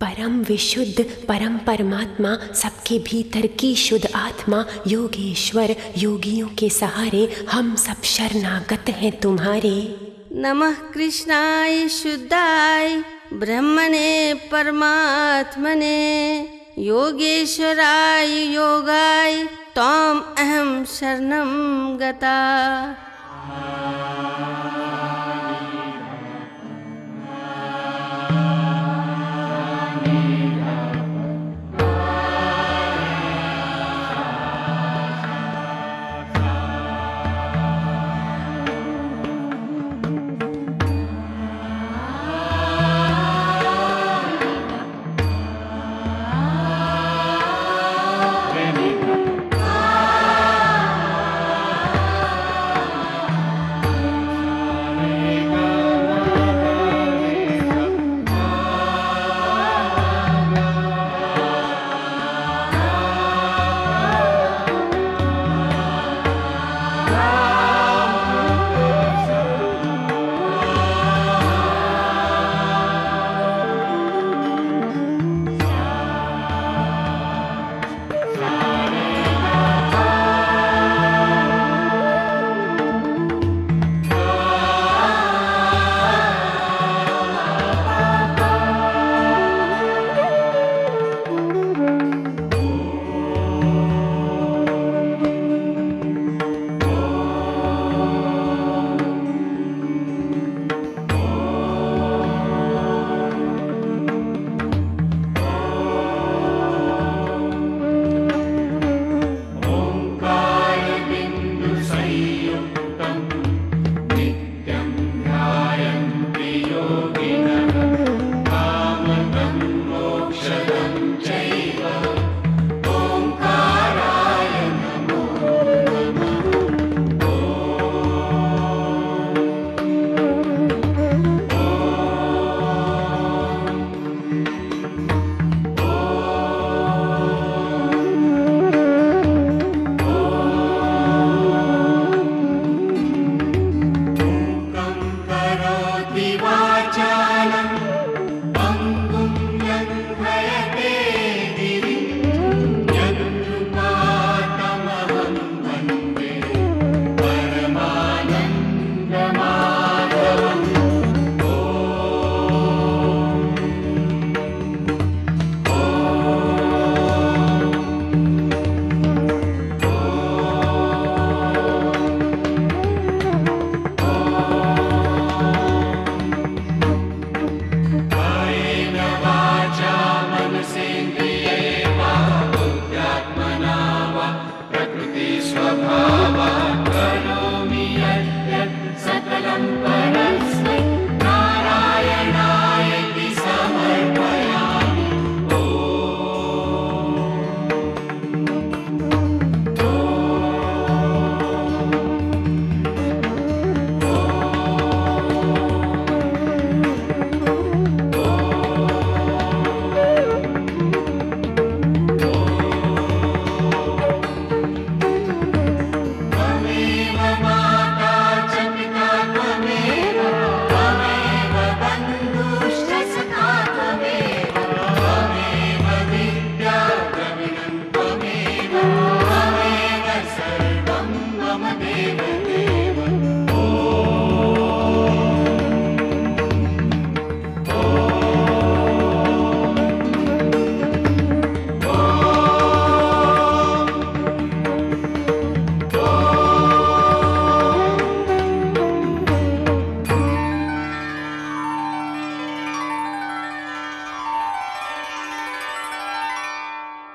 परम विशुद्ध परम परमात्मा, सबके भीतर की शुद्ध आत्मा, योगेश्वर, योगियों के सहारे हम सब शरणागत हैं तुम्हारे। नमः कृष्णाय शुद्धाय ब्रह्मणे परमात्मने, योगेश्वराय योगाय त्वां अहं शरणं गता।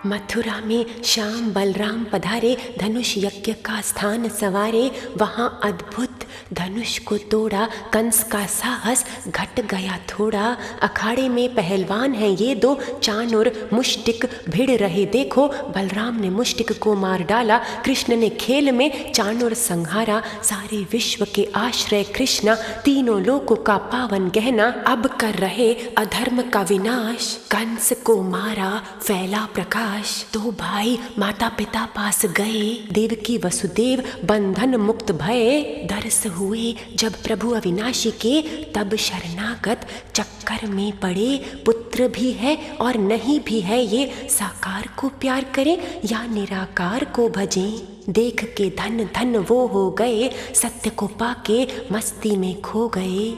मथुरा में श्याम बलराम पधारे, धनुष यज्ञ का स्थान संवारे। वहाँ अद्भुत धनुष को तोड़ा, कंस का साहस घट गया थोड़ा। अखाड़े में पहलवान हैं ये दो, चाणूर मुष्टिक भिड़ रहे देखो। बलराम ने मुष्टिक को मार डाला, कृष्ण ने खेल में चाणूर संहारा। सारे विश्व के आश्रय कृष्णा, तीनों लोकों का पावन गहना। अब कर रहे अधर्म का विनाश, कंस को मारा फैला प्रकाश। दो भाई माता पिता पास गए, देवकी वसुदेव बंधन मुक्त भये। दर्श हुए जब प्रभु अविनाशी के, तब शरणागत चक्कर में पड़े। पुत्र भी है और नहीं भी है ये, साकार को प्यार करें या निराकार को भजें। देख के धन धन वो हो गए, सत्य को पाके मस्ती में खो गए।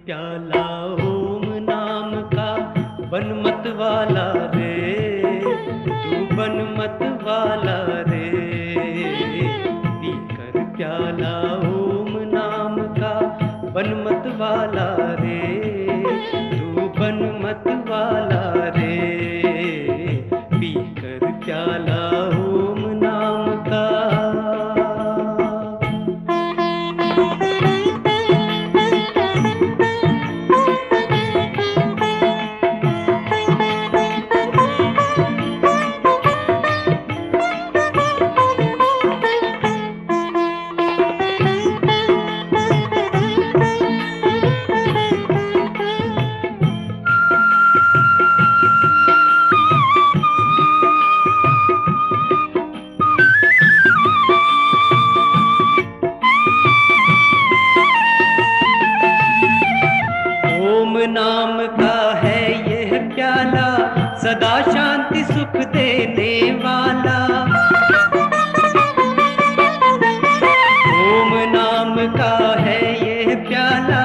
प्याला ओम नाम का बन मत वाला रे, तू बन मत वाला रे। पीकर प्याला ओम नाम का बन मत वाला रे, तू बन मत वाला रे। पीकर प्याला ओम नाम का। नाम का है यह प्याला, सदा शांति सुख देने वाला। ओम नाम का है यह प्याला,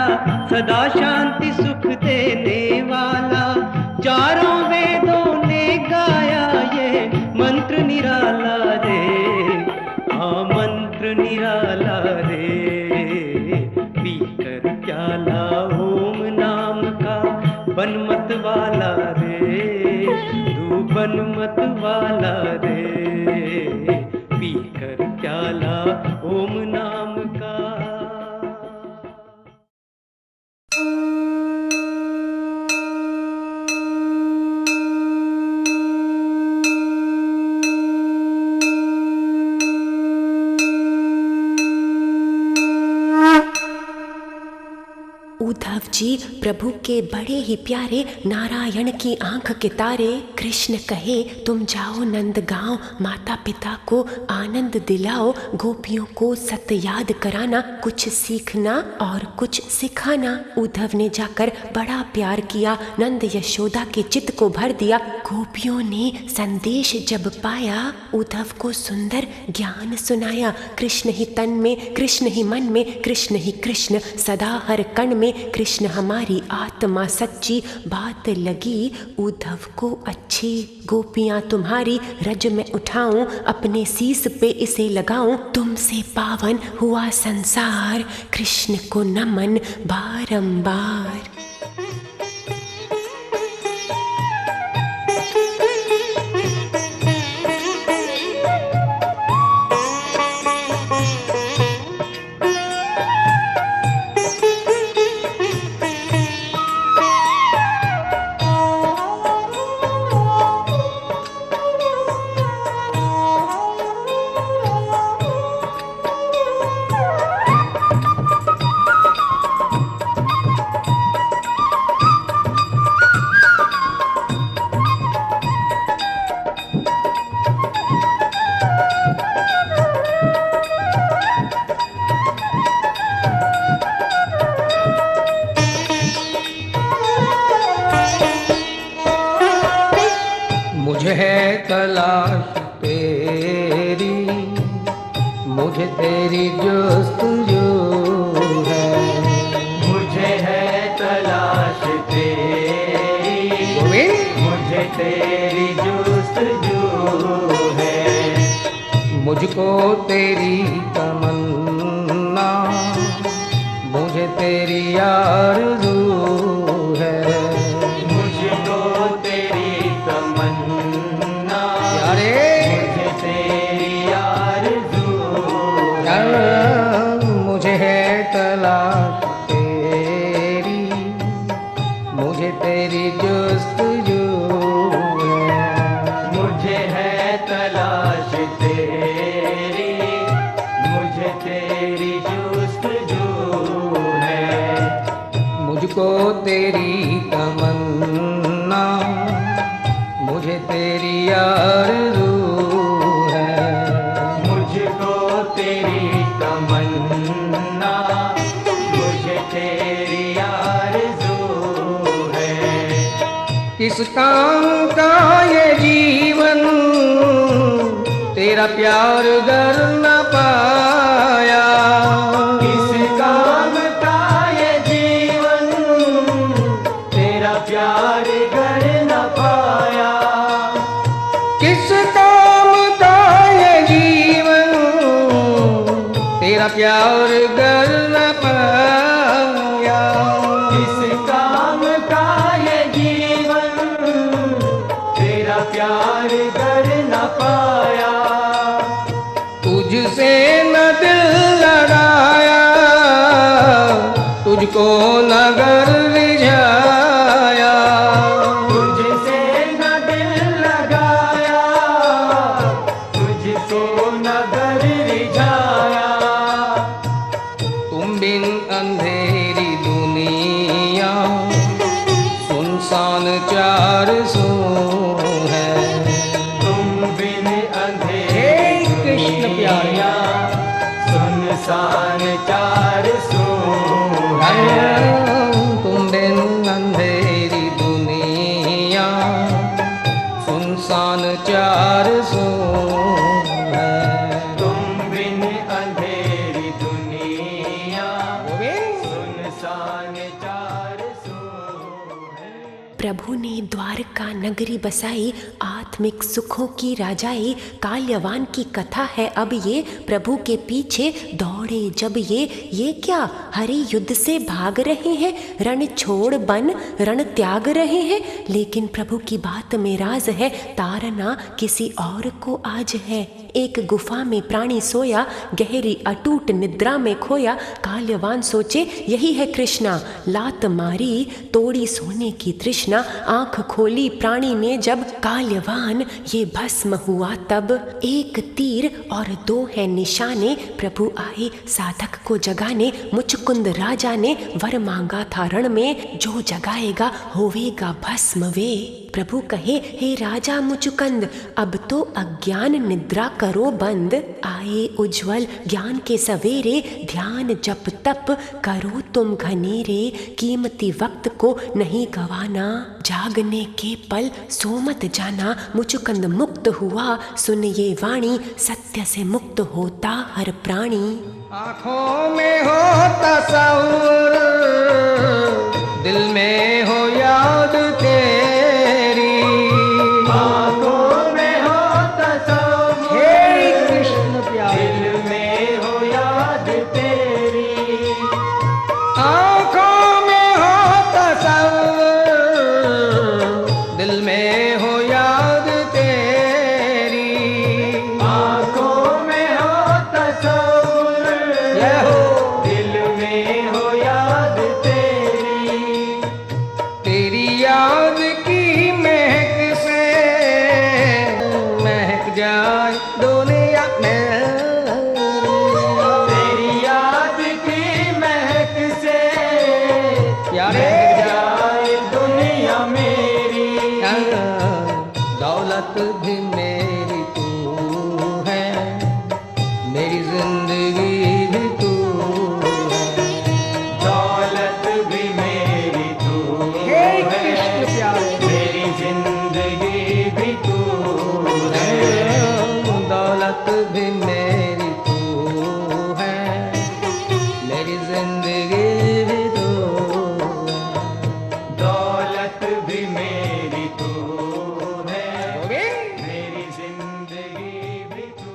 सदा शांति सुख देने वाला। चारों वेदों ने गाया ये मंत्र निराला रे, हाँ मंत्र निराला रे। पीकर प्याला ओम नाम का बन मत वाला रे, तू बन मत वाला रे। पीकर प्याला ओम नाम का। उद्धव जी प्रभु के बड़े ही प्यारे, नारायण की आंख के तारे। कृष्ण कहे तुम जाओ नंदगांव, माता पिता को आनंद दिलाओ। गोपियों को सत्य याद कराना, कुछ सीखना और कुछ सिखाना। उद्धव ने जाकर बड़ा प्यार किया, नंद यशोदा के चित्त को भर दिया। गोपियों ने संदेश जब पाया, उद्धव को सुंदर ज्ञान सुनाया। कृष्ण ही तन में, कृष्ण ही मन में, कृष्ण ही कृष्ण सदा हर कण में। कृष्ण हमारी आत्मा सच्ची, बात लगी उद्धव को अच्छी। गोपियां तुम्हारी रज में उठाऊं, अपने शीस पे इसे लगाऊं। तुमसे पावन हुआ संसार, कृष्ण को नमन बारंबार। मुझे है तलाश तेरी, मुझे तेरी जुस्तजू है। मुझे है तलाश तेरी, मुझे तेरी जुस्तजू है। मुझको तेरी तमन्ना, मुझे तेरी आरज़ू है। मुझको तेरी तमन्ना, यारे मुझे तेरी आरज़ू है। है तलाश तेरी, मुझे तेरी जुस्तजू है। मुझको तेरी तमन्ना, मुझे तेरी आरज़ू है। मुझको तेरी तमन्ना, मुझे तेरी आरज़ू है। किस काम का ये जीवन, तेरा प्यार गर न पाया। किस काम का ये जीवन, तेरा प्यार गर न पाया। किस काम का ये जीवन, तेरा प्यार गर न पाया। किस काम का ये जीवन, तेरा प्यार गर न पाया। तुझसे न दिल लगाया, तुझको न गर रिझाया। तुझसे न दिल लगाया, तुझको न गर रिझाया। तुम बिन अंधेरी दुनिया, सुनसान चार सू है। तुम बिन अंधेरी कृष्ण प्यारे, सुनसान चार सू है। तुम बिन अंधेरी दुनिया, सुनसान चार सू है। तुम बिन अंधेरी दुनिया, सुनसान चार सू है। प्रभु ने द्वारका नगरी बसाई, आत्मिक सुखों की राजाई। काल्यवान की कथा है अब ये, प्रभु के पीछे दौड़े जब ये क्या हरि युद्ध से भाग रहे हैं, रण छोड़ बन रण त्याग रहे हैं। लेकिन प्रभु की बात में राज है, तारना किसी और को आज है। एक गुफा में प्राणी सोया, गहरी अटूट निद्रा में खोया। काल्यवान सोचे यही है कृष्णा, लात मारी तोड़ी सोने की तृष्णा। आंख खोली प्राणी ने जब, काल्यवान ये भस्म हुआ तब। एक तीर और दो है निशाने, प्रभु आए साधक को जगाने। मुचकुंद राजा ने वर मांगा था रण में, जो जगाएगा होवेगा भस्म वे। प्रभु कहे हे राजा मुचुकंद, अब तो अज्ञान निद्रा करो बंद। आए उज्जवल ज्ञान के सवेरे, ध्यान जप तप करो तुम घनेरे। कीमती वक्त को नहीं गवाना, जागने के पल सो मत जाना। मुचुकंद मुक्त हुआ सुन ये वाणी, सत्य से मुक्त होता हर प्राणी। आँखों में हो तस्वुर, दिल में हो याद तेरी। आँखों में हो तस्वुर, हे कृष्ण प्यारे, दिल में हो याद तेरी। आँखों में हो तस्वुर, दिल में हो याद तेरी। आँखों में हो तस्वुर, दिल में हो याद तेरी। तेरी याद की महक से महक जाए दुनिया में। तेरी याद की महक से प्यारे महक जाए दुनिया मेरी। दौलत भी मेरी तू है, मेरी जिंदगी भी तू है। दौलत भी मेरी तू हे है, कृष्ण प्यारे, मेरी जिंदगी भी तू है। दौलत भी मेरी तू है, मेरी जिंदगी भी तू है। दौलत भी मेरी तू है, गोविंद। मेरी जिंदगी भी तू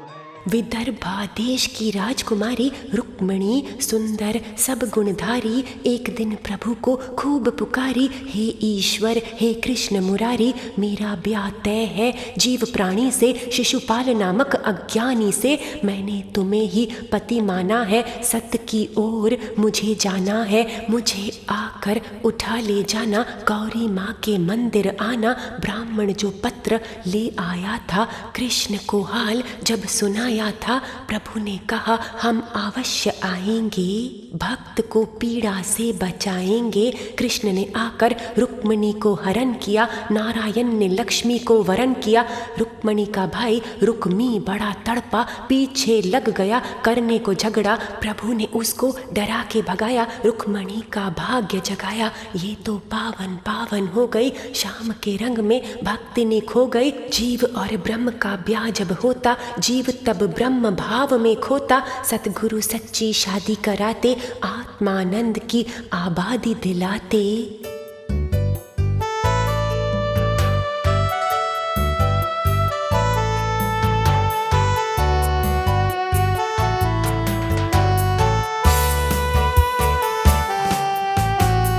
है। विदर्भा देश की राजकुमारी रुक्मिणी सुंदर सब गुणधारी एक दिन प्रभु को खूब पुकारी, हे ईश्वर हे कृष्ण मुरारी, मेरा ब्याह तय है जीव प्राणी से, शिशुपाल नामक अज्ञानी से। मैंने तुम्हें ही पति माना है, सत्य की ओर मुझे जाना है। मुझे आकर उठा ले जाना, गौरी माँ के मंदिर आना। ब्राह्मण जो पत्र ले आया था, कृष्ण को हाल जब सुनाया था, प्रभु ने कहा हम अवश्य आएंगे, भक्त को पीड़ा से बचाएंगे। कृष्ण ने आकर रुक्मिणी को हरण किया, नारायण ने लक्ष्मी को वरण किया। रुक्मिणी का भाई रुक्मी बड़ा तड़पा, पीछे लग गया करने को झगड़ा। प्रभु ने उसको डरा के भगाया, रुक्मिणी का भाग्य जगाया। ये तो पावन पावन हो गई, शाम के रंग में भक्ति ने खो गई। जीव और ब्रह्म का ब्याह जब होता, जीव तब ब्रह्म भाव में खोता। सतगुरु सच्ची शादी कराते, आत्मानंद की आबादी दिलाते।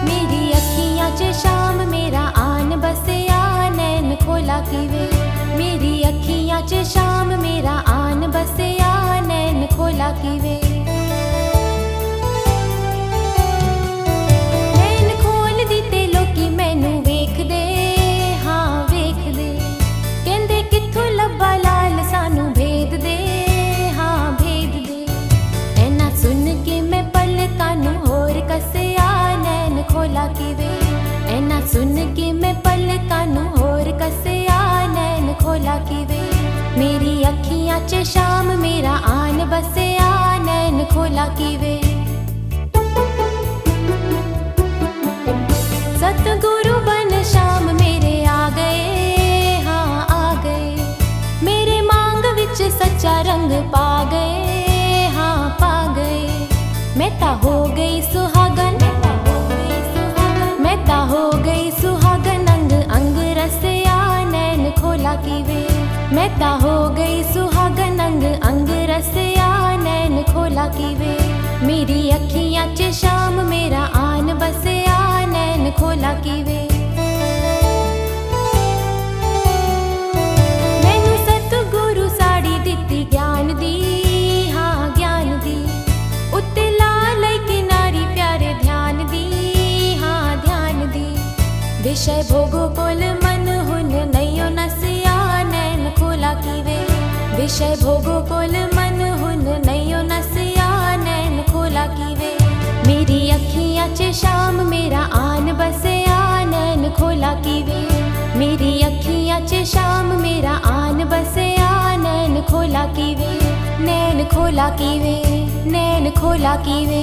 मेरी अखियाँ च शाम मेरा आन बसया, नैन खोला किवे। मेरी अखियाँ च शाम मेरा आन बसया, नैन खोला किवे। नैन खोल दिते लोकी मैनू वेख दे, हाँ वेख दे। कहंदे कित्थों लब्बा लाल सानू भेद दे, हाँ भेद दे। ऐना सुन के मैं पलकां नू होर कसया, नैन खोला किवे। ऐना सुन के मैं पलकां नू होर कसया, नैन खोला किवे। मेरी अखियाँ च शाम मेरा आन बसया, नैन खोला किवे। सतगुरु बन शाम मेरे आ गए, हाँ आ गए। मेरे मांग विच सच्चा रंग पा गए, हाँ पा गए। मैं ता हो गई सुहागन, मैं ता हो गई सुहागन। अंग अंग रसया, नैन खोला किवे। मैं ता हो गई सुहागन, अंग अंग रसया, नैन खोला किवे। मेरी अखियाँ च शाम मेरा आन बसया, नैन खोला किवे। मैनू सतगुरु साड़ी दित्ती ज्ञान दी, हाँ ज्ञान दी। उत्ते ला लई किनारी प्यारे ध्यान दी, हाँ ध्यान दी। विषय भोगो कोल मन हुन नयो नसया, नैन खोला किवे। विषय भोगो कोल मन हुन नयो नसया, नैन खोला किवे। मेरी अखियाँ च शाम मेरा आन बसया, नैन खोला किवे। मेरी अखियाँ च शाम मेरा आन बसया, नैन खोला किवे। नैन खोला किवे, नैन खोला किवे।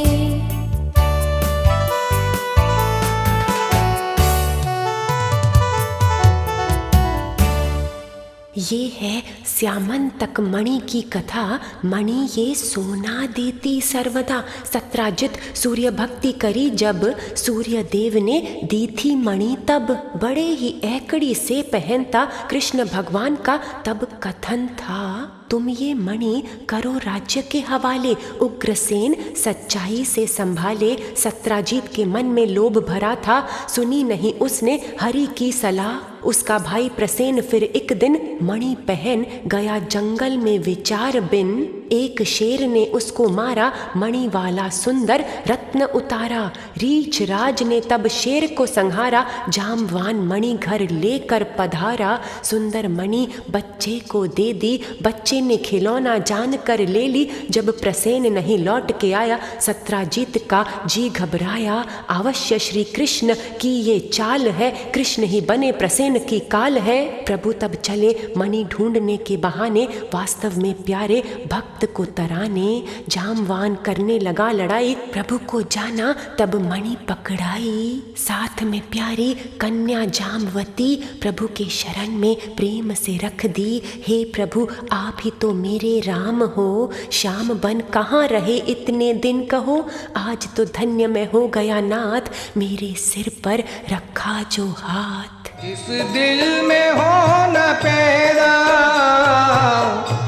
ये है श्यामंतक मणि की कथा। मणि ये सोना देती सर्वदा। सत्राजित सूर्य भक्ति करी जब, सूर्य देव ने दी थी मणि तब। बड़े ही एकड़ी से पहनता कृष्ण भगवान का तब कथन था, तुम ये मणि करो राज्य के हवाले। उग्रसेन सच्चाई से संभाले। सत्राजीत के मन में लोभ भरा था, सुनी नहीं उसने हरि की सलाह। उसका भाई प्रसेन फिर एक दिन मणि पहन गया जंगल में विचार बिन। एक शेर ने उसको मारा, मणि वाला सुंदर रत्न उतारा। रीछ राज ने तब शेर को संहारा, जामवान मणि घर लेकर पधारा। सुंदर मणि बच्चे को दे दी, बच्चे ने खिलौना जान कर ले ली। जब प्रसेन नहीं लौट के आया, सत्राजीत का जी घबराया। अवश्य श्री कृष्ण की ये चाल है, कृष्ण ही बने प्रसेन की काल है। प्रभु तब चले मणि ढूंढने के बहाने, वास्तव में प्यारे भक्त को तराने। जामवान करने लगा लड़ाई, प्रभु को जाना तब मणि पकड़ाई। साथ में प्यारी कन्या जामवती, प्रभु के शरण में प्रेम से रख दी। हे प्रभु आप ही तो मेरे राम हो, श्याम बन कहाँ रहे इतने दिन कहो। आज तो धन्य मैं हो गया नाथ, मेरे सिर पर रखा जो हाथ। जिस दिल में हो न पैदा,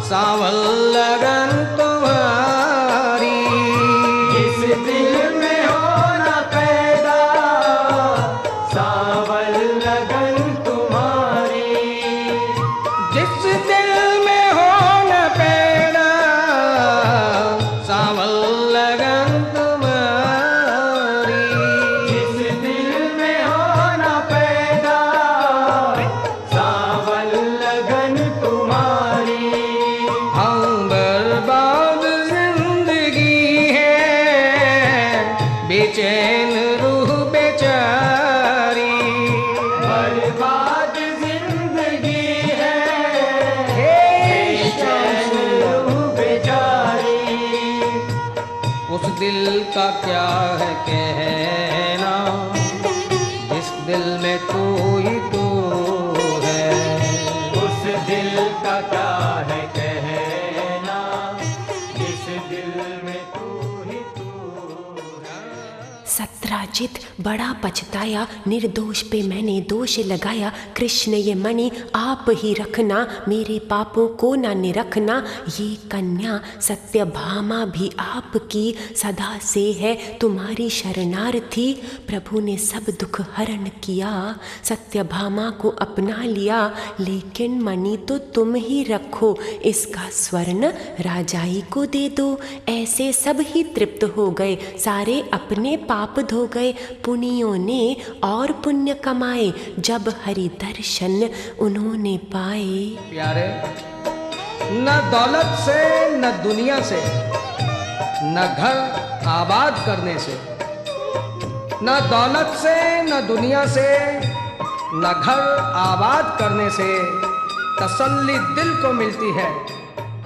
सावल लगा दिल में हो न पैदा सांवल लगन तुम्हारी, जिस दिल में हो न पैदा सांवल लगन तुम्हारी। हम बर्बाद जिंदगी है बेचैन रूह बेचारी, बर्बाद जिंदगी है बेचैन रूह बेचारी। उस दिल का क्या है कहना जिस दिल में तू ही तू है, उस दिल का क्या है कहना जिस दिल में तू ही तू है। सत्राजित बड़ा पछताया, निर्दोष पे मैंने दोष लगाया। कृष्ण ये मणि आप ही रखना, मेरे पापों को ना निरखना। ये कन्या सत्यभामा भी आपकी, सदा से है तुम्हारी शरणार्थी। प्रभु ने सब दुख हरण किया, सत्यभामा को अपना लिया। लेकिन मणि तो तुम ही रखो, इसका स्वर्ण राजाई को दे दो। ऐसे सब ही तृप्त हो गए, सारे अपने पाप धो गए। पुनियों ने और पुण्य कमाए, जब हरि दर्शन उन्होंने पाए। प्यारे, न दौलत से न दुनिया से, न घर आबाद करने से, न दौलत से न दुनिया से, न घर आबाद करने से तसल्ली दिल को मिलती है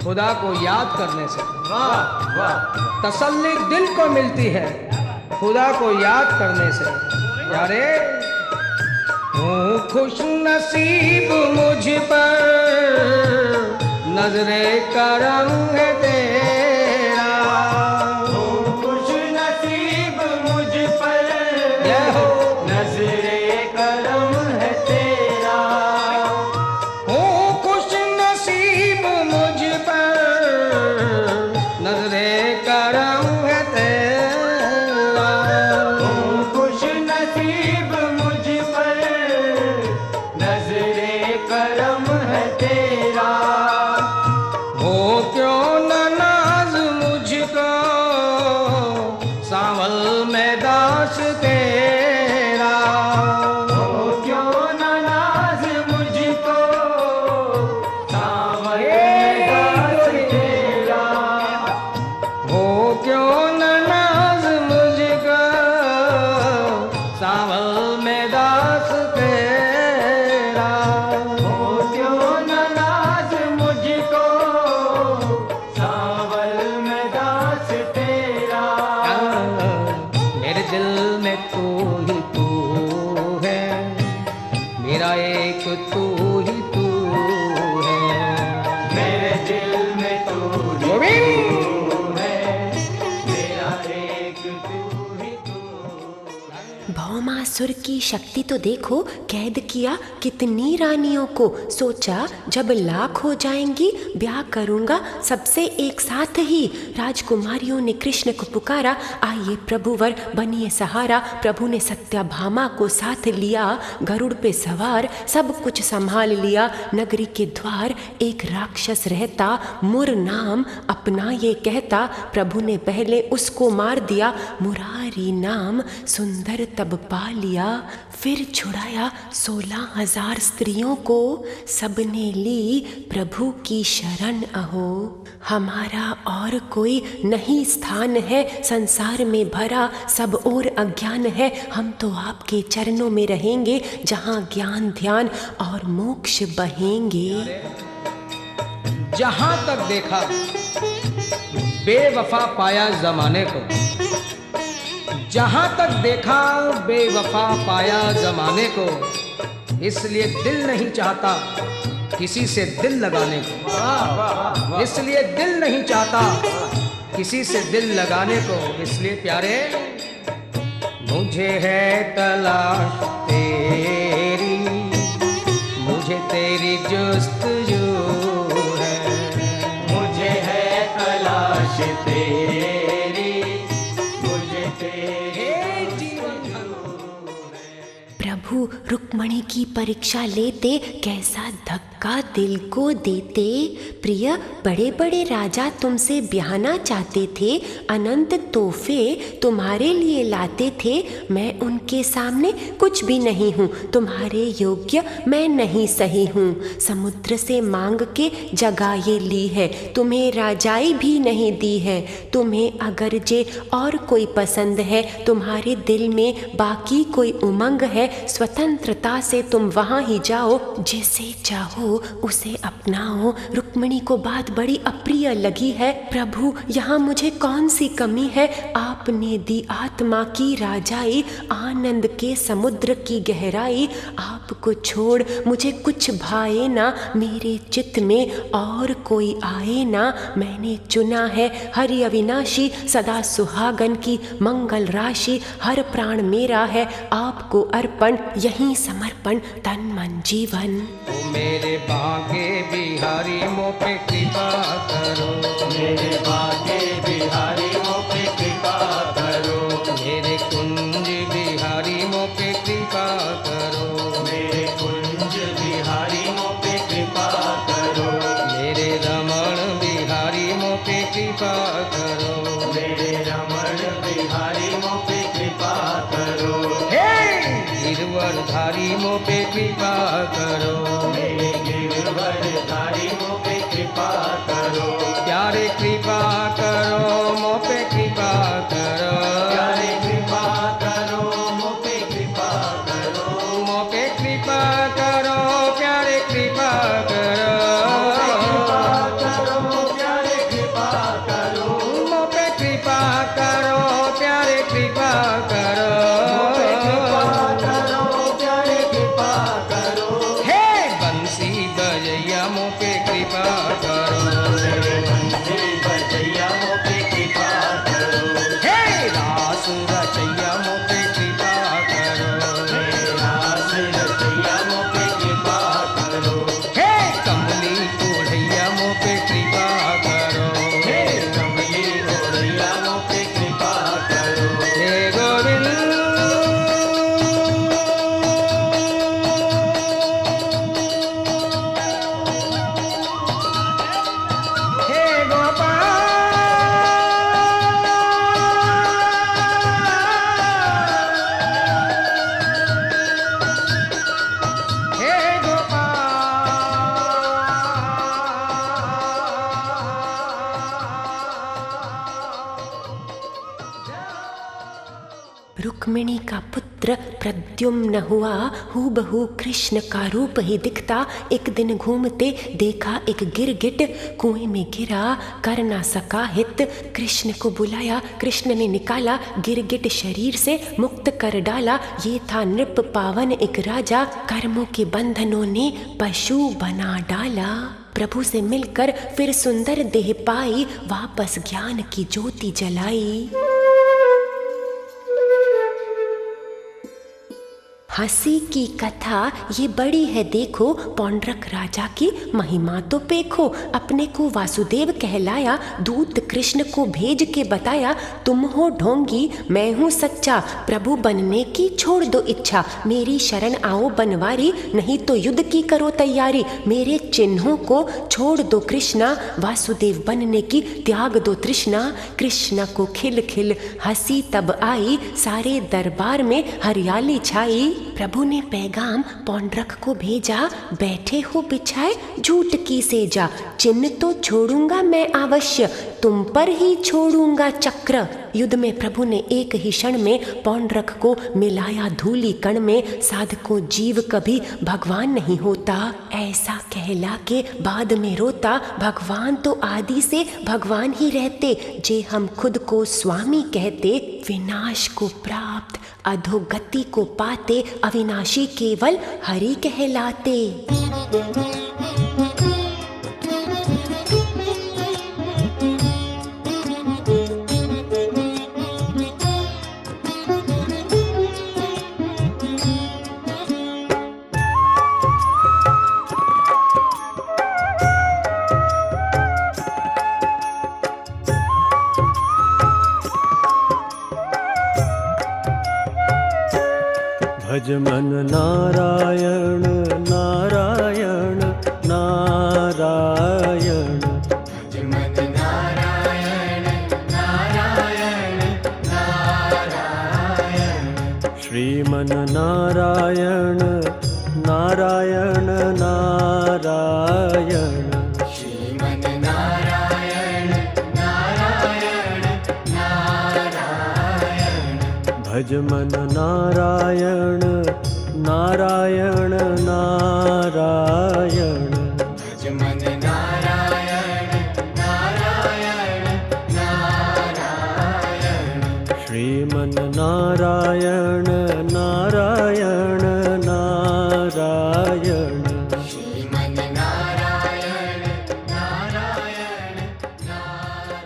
खुदा को याद करने से। वाह वाह, तसल्ली दिल को मिलती है खुदा को याद करने से। यारे हूँ खुश नसीब मुझ पर, नजरे करम है तेरा। हूँ खुश नसीब मुझ पर, जय हो। नजरे करम है तेरा। हूँ खुश नसीब मुझ पर, नजरे करम है तेरा। हूँ खुश नसीब मुझ पर, नजरे करम है तेरा। हो क्यों न नाज मुझको सांवल में दास तेरा। हो क्यों न नाज मुझको सांवल में दास तेरा। हो क्यों न नाज मुझको सांवल में दास तेरा। हो क्यों न नाज मुझको सांवल में दास तेरा। मेरे दिल में तू ही तू है, मेरा एक तू ही तू है। मेरे दिल में तू ही गोविंद तू है, मेरा एक तू ही तू है। भौमासुर की शक्ति तो देखो, कैद किया कितनी रानियों को। सोचा जब लाख हो जाएंगी ब्याह करूंगा सबसे एक साथ ही। राजकुमारियों ने कृष्ण को पुकारा, आइए प्रभुवर बनिए सहारा। प्रभु ने सत्यभामा को साथ लिया, गरुड़ पे सवार सब कुछ संभाल लिया। नगरी के द्वार एक राक्षस रहता, मुर नाम अपना ये कहता। प्रभु ने पहले उसको मार दिया, मुरारी नाम सुंदर तब पा लिया। फिर छुड़ाया 16,000 स्त्रियों को, सबने ली प्रभु की शरण अहो। हमारा और कोई नहीं स्थान है, संसार में भरा सब और अज्ञान है। हम तो आपके चरणों में रहेंगे, जहाँ ज्ञान ध्यान और मोक्ष बहेंगे। जहां तक देखा बेवफा पाया जमाने को, जहां तक देखा बेवफा पाया जमाने को। इसलिए दिल नहीं चाहता किसी से दिल लगाने को, इसलिए दिल नहीं चाहता किसी से दिल लगाने को। इसलिए प्यारे मुझे है तलाश तेरी, मुझे तेरी जुस्तजू है। मुझे है तलाश तेरी, मुझे तेरे जीवन प्रभु रुक्मणी की परीक्षा लेते, कैसा धक्का का दिल को देते। प्रिय, बड़े बड़े राजा तुमसे ब्याहना चाहते थे, अनंत तोहफे तुम्हारे लिए लाते थे। मैं उनके सामने कुछ भी नहीं हूँ, तुम्हारे योग्य मैं नहीं सही हूँ। समुद्र से मांग के जगह ये ली है, तुम्हें राजाई भी नहीं दी है। तुम्हें अगर जे और कोई पसंद है, तुम्हारे दिल में बाकी कोई उमंग है, स्वतंत्रता से तुम वहाँ ही जाओ, जिसे चाहो उसे अपनाओ। रुक्मिणी को बात बड़ी अप्रिय लगी है। प्रभु, यहाँ मुझे कौन सी कमी है? आपने दी आत्मा की राजाई, आनंद के समुद्र की गहराई। आपको छोड़ मुझे कुछ भाए ना, मेरे चित्त में और कोई आए ना। मैंने चुना है हरि अविनाशी, सदा सुहागन की मंगल राशि। हर प्राण मेरा है आपको अर्पण, यहीं समर्पण तन मन जीवन। ओ मेरे बागे बिहारी मो पे कृपा करो, मेरे बागे बिहारी मो पे कृपा करो, मेरे कुंज बिहारी मो पे कृपा करो, मेरे कुंज बिहारी मो पे कृपा करो, मेरे रमण बिहारी मो पे कृपा करो, मेरे रमण बिहारी मो पे कृपा करो, हे गिरवरधारी मो पे कृपा करो, मेरे गिरवरधारी मो पे कृपा करो, प्यारे कृपा करो मो पे कृपा करो, प्यारे कृपा करो मो पे कृपा करो, मो पे कृपा करो, प्यारे कृपा करो, प्यारे कृपा करो, मो पे कृपा करो, प्यारे कृपा करो, प्यारे कृपा करो, हे बंसी बजैया मो पे कृपा करो, मेरे बंसी बजैया मो पे कृपा करो, हे रास रचैया मो पे कृपा करो, मेरे रास रचैया मो पे कृपा करो, हे कमली कोढ़ैया मो पे कृपा करो, हे कमली गोरैया मो पे कृपा करो, हे गोविंद हे गोपाल, हे रुक्मिणी का पुत्र प्रद्युम्न हुआ, हूबहू कृष्ण का रूप ही दिखता। एक दिन घूमते देखा एक गिरगिट, कुएं में गिरा कर ना सका हित। कृष्ण को बुलाया, कृष्ण ने निकाला, गिरगिट शरीर से मुक्त कर डाला। ये था नृप पावन एक राजा, कर्मों के बंधनों ने पशु बना डाला। प्रभु से मिलकर फिर सुंदर देह पाई, वापस ज्ञान की ज्योति जलाई। हंसी की कथा ये बड़ी है देखो, पौंड्रक राजा की महिमा तो पेखो। अपने को वासुदेव कहलाया, दूत कृष्ण को भेज के बताया, तुम हो ढोंगी मैं हूँ सच्चा, प्रभु बनने की छोड़ दो इच्छा। मेरी शरण आओ बनवारी, नहीं तो युद्ध की करो तैयारी। मेरे चिन्हों को छोड़ दो कृष्णा, वासुदेव बनने की त्याग दो तृष्णा। कृष्ण को खिल खिल हंसी तब आई, सारे दरबार में हरियाली छाई। प्रभु ने पैगाम पौंड्रक को भेजा, बैठे हो बिछाए झूठ की सेजा। चिन्ह तो छोड़ूंगा मैं अवश्य, तुम पर ही छोड़ूंगा चक्र। युद्ध में प्रभु ने एक ही क्षण में पौंड्रक को मिलाया धूलि कण में। साधको जीव कभी भगवान नहीं होता, ऐसा कहला के बाद में रोता। भगवान तो आदि से भगवान ही रहते, जे हम खुद को स्वामी कहते। विनाश को प्राप्त अधोगति को पाते, अविनाशी केवल हरि कहलाते। भज मन नारायण नारायण नारायण। भज मन नारायण नारायण नारायण। भज मन नारायण नारायण नारायण। श्रीमन नारायण नारायण नारायण। श्रीमन नारायण नारायण नारायण।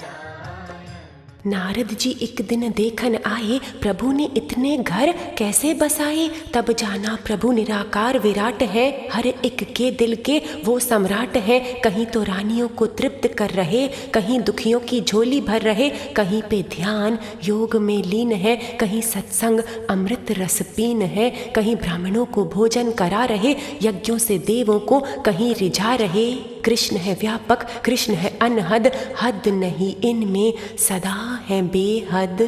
नारद जी एक दिन देखन आए, प्रभु ने इतने घर कैसे बसाए। तब जाना प्रभु निराकार विराट है, हर एक के दिल के वो सम्राट है। कहीं तो रानियों को तृप्त कर रहे, कहीं दुखियों की झोली भर रहे। कहीं पे ध्यान योग में लीन है, कहीं सत्संग अमृत रस पीन है। कहीं ब्राह्मणों को भोजन करा रहे, यज्ञों से देवों को कहीं रिझा रहे। कृष्ण है व्यापक, कृष्ण है अनहद, हद नहीं इनमें सदा है बेहद।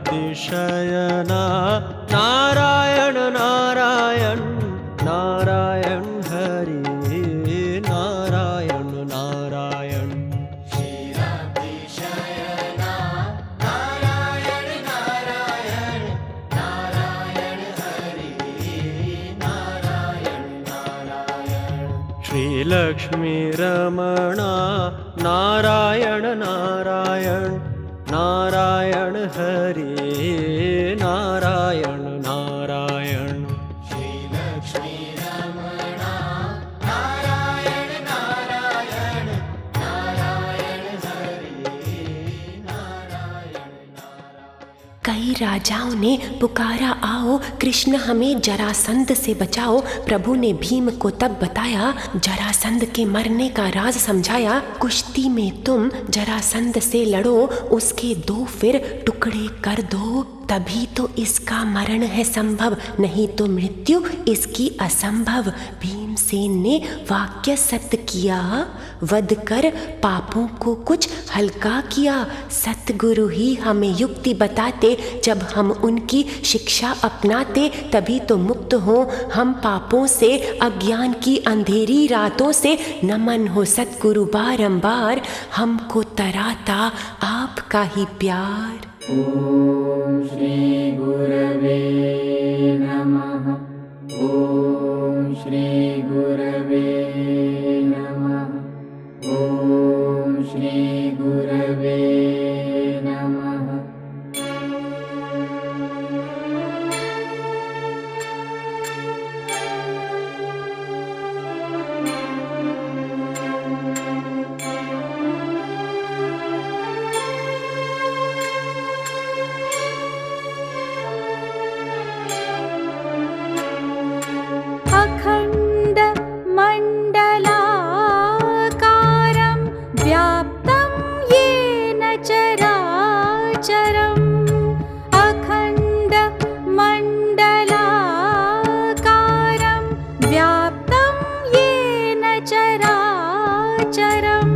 क्षीराब्धिशयना नारायण नारायण नारायण हरि नारायण नारायण। क्षीराब्धिशयना नारायण नारायण नारायण हरि नारायण नारायण। श्रीलक्ष्मी रमणा नारायण नारायण नारायण हरि नारायण नारायण। श्रीलक्ष्मी रमणा नारायण नारायण नारायण हरि नारायण नारायण। कई राजाओं ने पुकारा आओ, कृष्ण हमें जरासंध से बचाओ। प्रभु ने भीम को तब बताया, जरासंध के मरने का राज समझाया। कुश्ती में तुम जरासंध से लड़ो, उसके 2 फिर टुकड़े कर दो। तभी तो इसका मरण है संभव, नहीं तो मृत्यु इसकी असंभव। भीमसेन ने वाक्य सत्य किया, वध कर पापों को कुछ हल्का किया। सतगुरु ही हमें युक्ति बताते, जब हम उनकी शिक्षा अपनाते तभी तो मुक्त हो हम पापों से, अज्ञान की अंधेरी रातों से। नमन हो सतगुरु बारंबार, हमको तराता आपका ही प्यार। ओम श्री गुरवे नमः। ओम श्री गुरवे नमः। ओम श्री गुरवे नमः। अखण्ड मण्डलाकारं व्याप्तं येन चराचरम्। अखण्ड मण्डलाकारं व्याप्तं येन चराचरं।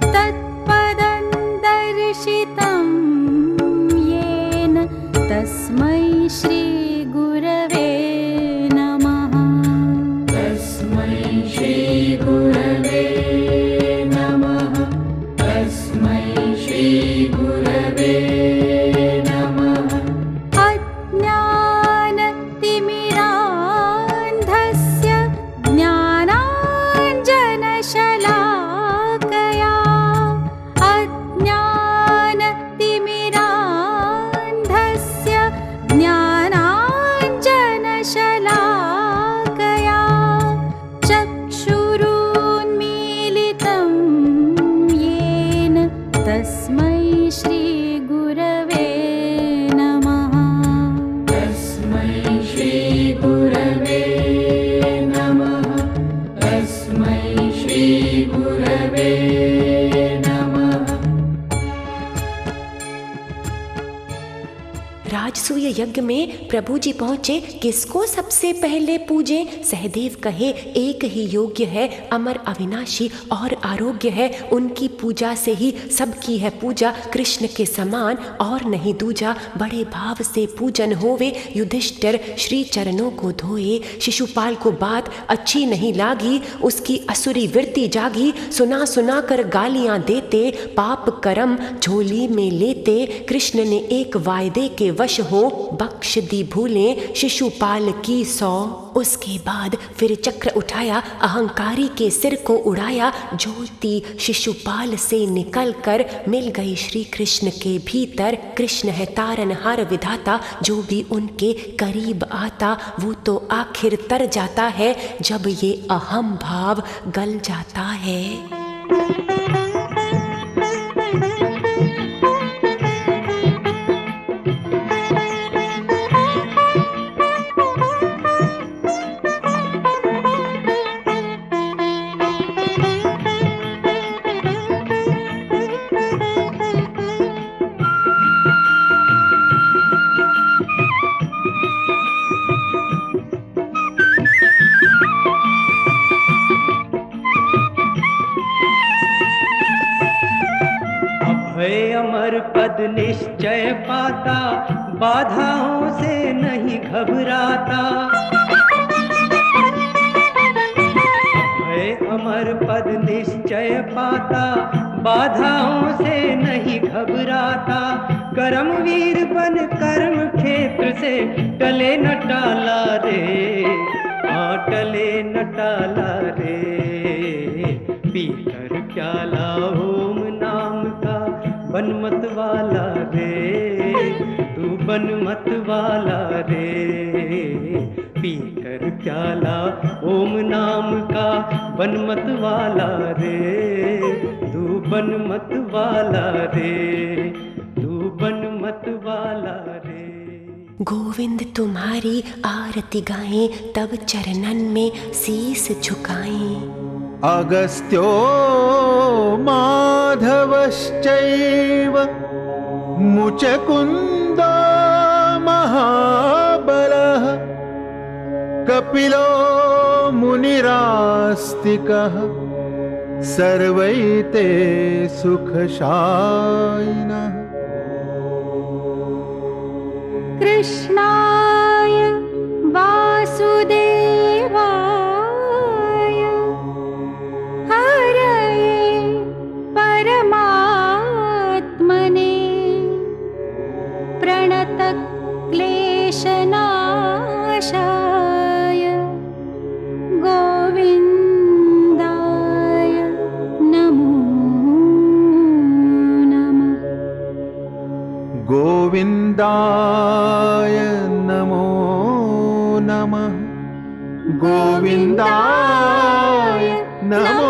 तत्पदं दर्शितं येन तस्मै श्री गुरवे नमः। तस्मै श्री गुरवे नमः। तस्मै श्री गुरवे नमः। अज्ञानतिमिरान्धस्य ज्ञानाञ्जनशलाकया। अज्ञानतिमिरान्धस्य ज्ञानाञ्जनशलाकया। चक्षुरुन्मीलितं यज्ञ में प्रभु जी पहुँचे, किसको सबसे पहले पूजे? सहदेव कहे, एक ही योग्य है, अमर अविनाशी और आरोग्य है, उनकी पूजा से ही सबकी है पूजा, कृष्ण के समान और नहीं दूजा। बड़े भाव से पूजन होवे, युधिष्ठिर श्री चरणों को धोए। शिशुपाल को बात अच्छी नहीं लागी, उसकी असुरी वृत्ति जागी, सुना सुना कर गालियां देते, पाप कर्म झोली में लेते। कृष्ण ने एक वायदे के वश हो, बख्श दी भूलें शिशुपाल की 100। उसके बाद फिर चक्र उठाया, अहंकारी के सिर को उड़ाया, ज्योति शिशुपाल से निकलकर मिल गई श्री कृष्ण के भीतर। कृष्ण है तारनहार विधाता, जो भी उनके करीब आता वो तो आखिर तर जाता है, जब ये अहम भाव गल जाता है। अमर पद निश्चय पाता, बाधाओं से नहीं घबराता। अभय अमर पद निश्चय पाता, बाधाओं से नहीं घबराता। कर्मवीर बन कर्म क्षेत्र से टले न टाला रे, हाँ टले न टाला रे। पीकर प्याला ओम नाम का बन मत वाला रे, तू बन मत वाला रे। पीकर प्याला ओम नाम का बन मत वाला रे, तू बन मत वाला रे, तू बन मत वाला रे। गोविंद तुम्हारी आरती गाएं, तब चरणन में शीस झुकाएं। अगस्त्यो माधवश्चैव मुचकुन्दो महाबलः, कपिलो मुनिरास्तिकः, सर्वैते सुखशायिनः। कृष्णाय वासुदेवाय हरये परमात्मने प्रणतक्लेशनाशाय गोविन्दाय नमो नमः। गोविन्दाय नमो नमः, गोविन्दाय नमो